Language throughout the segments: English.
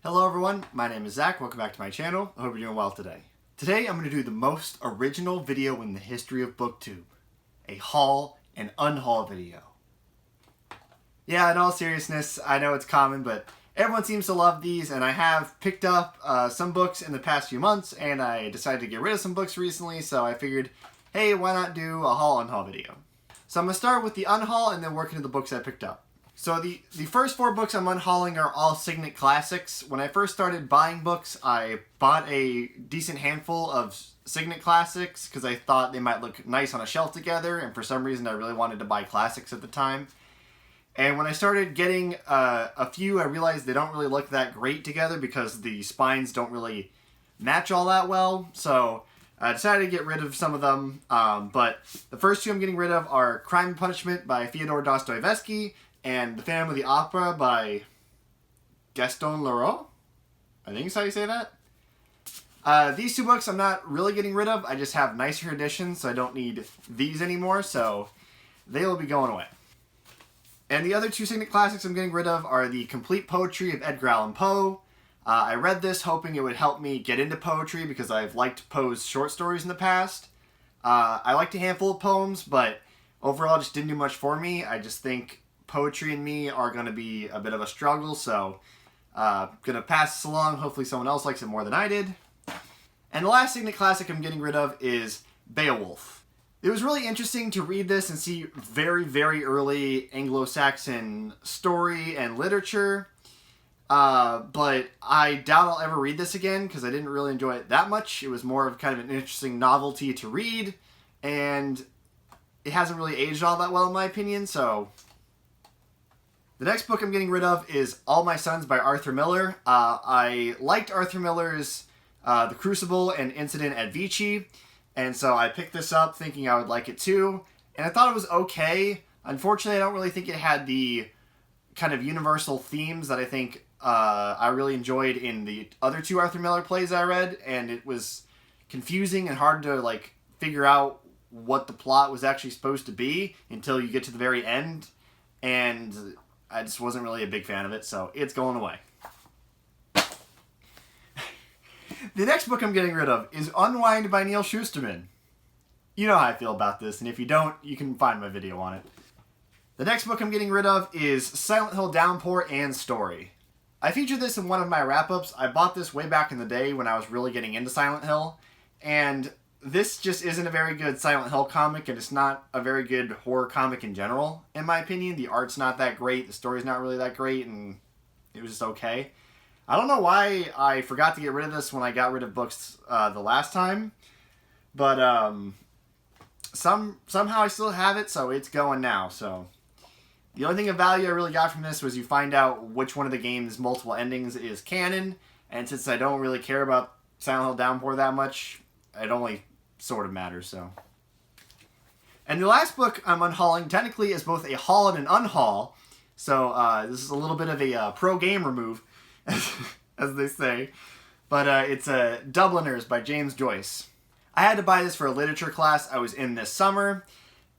Hello everyone, my name is Zach, welcome back to my channel. I hope you're doing well today. Today I'm going to do the most original video in the history of BookTube. A haul and unhaul video. Yeah, in all seriousness, I know it's common, but everyone seems to love these, and I have picked up some books in the past few months, and I decided to get rid of some books recently, so I figured, hey, why not do a haul unhaul video? So I'm going to start with the unhaul and then work into the books I picked up. So the first 4 books I'm unhauling are all Signet Classics. When I first started buying books, I bought a decent handful of Signet Classics because I thought they might look nice on a shelf together, and for some reason I really wanted to buy classics at the time. And when I started getting a few, I realized they don't really look that great together because the spines don't really match all that well. So I decided to get rid of some of them. But the first 2 I'm getting rid of are Crime and Punishment by Fyodor Dostoevsky and The Phantom of the Opera by Gaston Leroux. I think is how you say that. These 2 books I'm not really getting rid of. I just have nicer editions, so I don't need these anymore. So they will be going away. And the other 2 Signet Classics I'm getting rid of are The Complete Poetry of Edgar Allan Poe. I read this hoping it would help me get into poetry because I've liked Poe's short stories in the past. I liked a handful of poems, but overall it just didn't do much for me. I just think poetry and me are going to be a bit of a struggle, so going to pass this along. Hopefully someone else likes it more than I did. And the last Signet Classic I'm getting rid of is Beowulf. It was really interesting to read this and see very, very early Anglo-Saxon story and literature. But I doubt I'll ever read this again because I didn't really enjoy it that much. It was more of kind of an interesting novelty to read, and it hasn't really aged all that well in my opinion, so the next book I'm getting rid of is All My Sons by Arthur Miller. I liked Arthur Miller's The Crucible and Incident at Vichy, and so I picked this up thinking I would like it too, and I thought it was okay. Unfortunately, I don't really think it had the kind of universal themes that I think I really enjoyed in the other 2 Arthur Miller plays I read, and it was confusing and hard to like figure out what the plot was actually supposed to be until you get to the very end, and I just wasn't really a big fan of it, so it's going away. The next book I'm getting rid of is Unwind by Neal Shusterman. You know how I feel about this, and if you don't, you can find my video on it. The next book I'm getting rid of is Silent Hill Downpour and Story. I featured this in one of my wrap-ups. I bought this way back in the day when I was really getting into Silent Hill, and this just isn't a very good Silent Hill comic, and it's not a very good horror comic in general, in my opinion. The art's not that great, the story's not really that great, and it was just okay. I don't know why I forgot to get rid of this when I got rid of books the last time, but somehow I still have it, so it's going now. So the only thing of value I really got from this was you find out which one of the game's multiple endings is canon, and since I don't really care about Silent Hill Downpour that much, it only sort of matters, so. And the last book I'm unhauling technically is both a haul and an unhaul, so this is a little bit of a pro-gamer move, as they say, but it's Dubliners by James Joyce. I had to buy this for a literature class I was in this summer,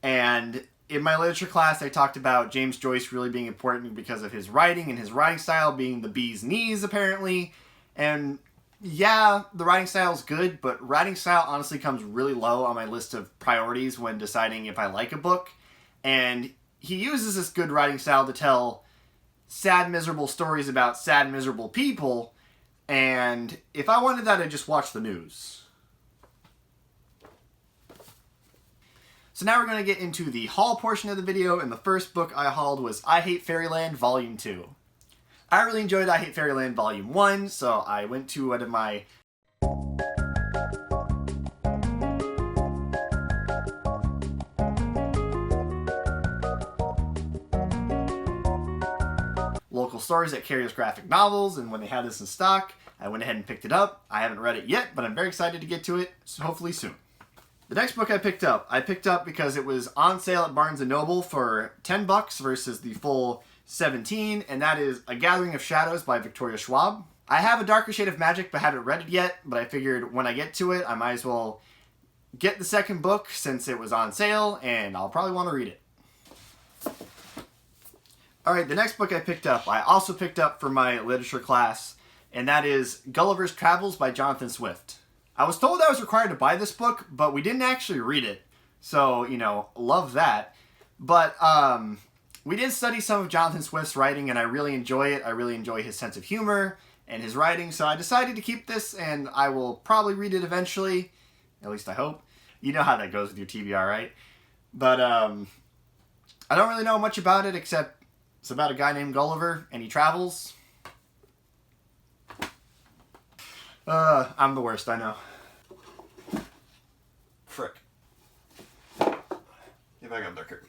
and in my literature class I talked about James Joyce really being important because of his writing and his writing style being the bee's knees, apparently, and yeah, the writing style is good, but writing style honestly comes really low on my list of priorities when deciding if I like a book, and he uses this good writing style to tell sad, miserable stories about sad, miserable people, and if I wanted that, I'd just watch the news. So now we're going to get into the haul portion of the video, and the first book I hauled was I Hate Fairyland Volume 2. I really enjoyed I Hate Fairyland Volume 1, so I went to one of my local stores that carry those graphic novels, and when they had this in stock, I went ahead and picked it up. I haven't read it yet, but I'm very excited to get to it, so hopefully soon. The next book I picked up because it was on sale at Barnes & Noble for $10 versus the full $17, and that is A Gathering of Shadows by Victoria Schwab. I have A Darker Shade of Magic, but haven't read it yet, but I figured when I get to it, I might as well get the second book since it was on sale, and I'll probably want to read it. Alright, the next book I picked up, I also picked up for my literature class, and that is Gulliver's Travels by Jonathan Swift. I was told I was required to buy this book, but we didn't actually read it. So, you know, love that. But we did study some of Jonathan Swift's writing, and I really enjoy it. I really enjoy his sense of humor and his writing, so I decided to keep this, and I will probably read it eventually. At least I hope. You know how that goes with your TBR, right? But I don't really know much about it, except it's about a guy named Gulliver, and he travels. I'm the worst, I know. Frick. Get back up there, Kirby.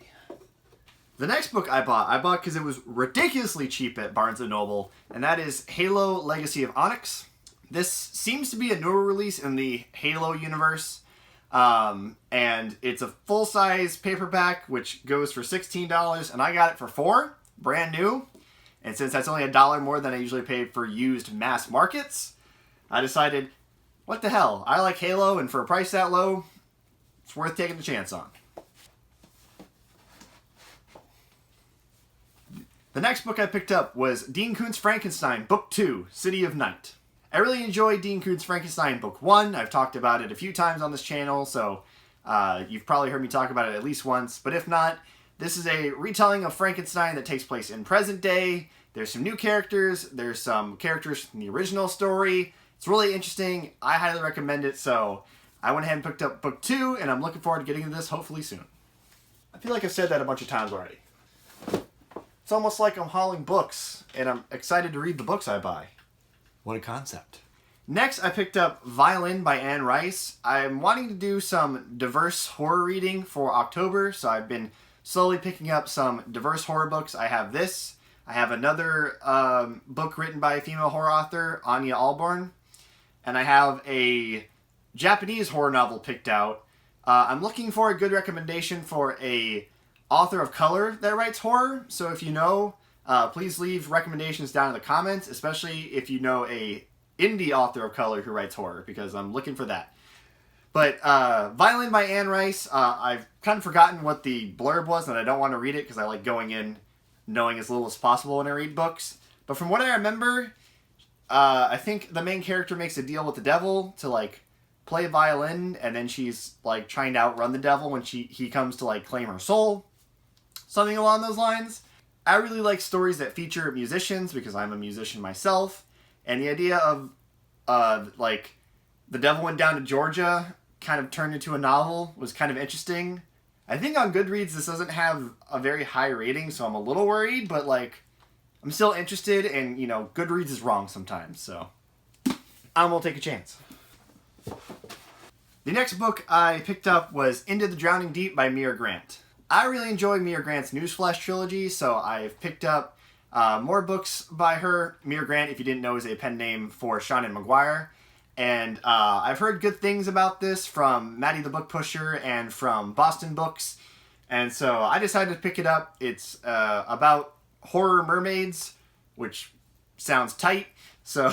The next book I bought because it was ridiculously cheap at Barnes & Noble, and that is Halo Legacy of Onyx. This seems to be a newer release in the Halo universe, and it's a full-size paperback, which goes for $16, and I got it for $4, brand new. And since that's only $1 more than I usually pay for used mass markets, I decided, what the hell? I like Halo, and for a price that low, it's worth taking the chance on. The next book I picked up was Dean Koontz' Frankenstein, Book 2, City of Night. I really enjoyed Dean Koontz' Frankenstein, Book 1. I've talked about it a few times on this channel, so you've probably heard me talk about it at least once. But if not, this is a retelling of Frankenstein that takes place in present day. There's some new characters. There's some characters from the original story. It's really interesting. I highly recommend it, so I went ahead and picked up Book 2, and I'm looking forward to getting into this hopefully soon. I feel like I've said that a bunch of times already. It's almost like I'm hauling books, and I'm excited to read the books I buy. What a concept. Next, I picked up Violin by Anne Rice. I'm wanting to do some diverse horror reading for October, so I've been slowly picking up some diverse horror books. I have this. I have another book written by a female horror author, Anya Alborn. And I have a Japanese horror novel picked out. I'm looking for a good recommendation for a author of color that writes horror. So if you know, please leave recommendations down in the comments, especially if you know a indie author of color who writes horror, because I'm looking for that. But Violin by Anne Rice, I've kind of forgotten what the blurb was, and I don't want to read it because I like going in knowing as little as possible when I read books. But from what I remember, I think the main character makes a deal with the devil to, like, play violin, and then she's, like, trying to outrun the devil when he comes to, like, claim her soul. Something along those lines. I really like stories that feature musicians, because I'm a musician myself, and the idea of, like, The Devil Went Down to Georgia kind of turned into a novel was kind of interesting. I think on Goodreads this doesn't have a very high rating, so I'm a little worried, but, like, I'm still interested, and, you know, Goodreads is wrong sometimes, so I'm gonna take a chance. The next book I picked up was Into the Drowning Deep by Mira Grant. I really enjoy Mira Grant's Newsflash trilogy, so I've picked up more books by her. Mira Grant, if you didn't know, is a pen name for Seanan McGuire. And I've heard good things about this from Maddie the Book Pusher and from Boston Books. And so I decided to pick it up. It's about horror mermaids, which sounds tight. So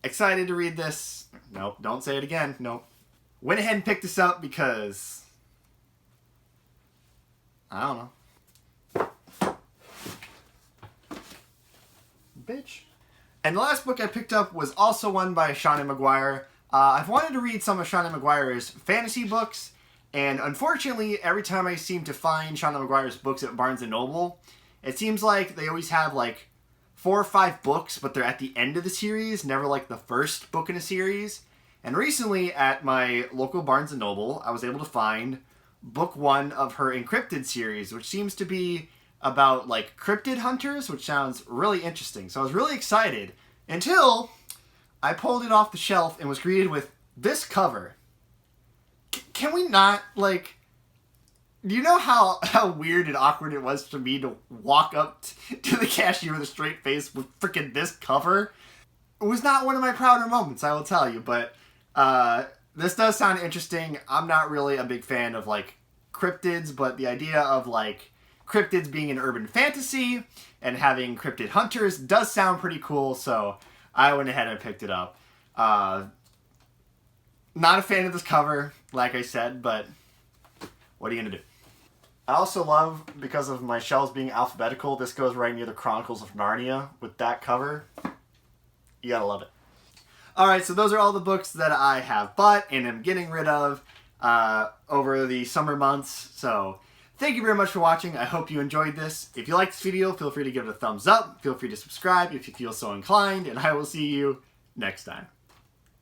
excited to read this. Nope, don't say it again. Nope. Went ahead and picked this up because I don't know. Bitch. And the last book I picked up was also one by Seanan McGuire. I've wanted to read some of Seanan McGuire's fantasy books, and unfortunately, every time I seem to find Seanan McGuire's books at Barnes & Noble, it seems like they always have like 4 or 5 books, but they're at the end of the series, never like the first book in a series. And recently, at my local Barnes & Noble, I was able to find book 1 of her Encrypted series, which seems to be about, like, cryptid hunters, which sounds really interesting. So I was really excited until I pulled it off the shelf and was greeted with this cover. Can we not, like... Do you know how weird and awkward it was for me to walk up to the cashier with a straight face with freaking this cover? It was not one of my prouder moments, I will tell you, but this does sound interesting. I'm not really a big fan of, like, cryptids, but the idea of, like, cryptids being an urban fantasy and having cryptid hunters does sound pretty cool, so I went ahead and picked it up. Not a fan of this cover, like I said, but what are you gonna do? I also love, because of my shelves being alphabetical, this goes right near the Chronicles of Narnia with that cover. You gotta love it. Alright, so those are all the books that I have bought and am getting rid of over the summer months. So thank you very much for watching. I hope you enjoyed this. If you liked this video, feel free to give it a thumbs up. Feel free to subscribe if you feel so inclined. And I will see you next time.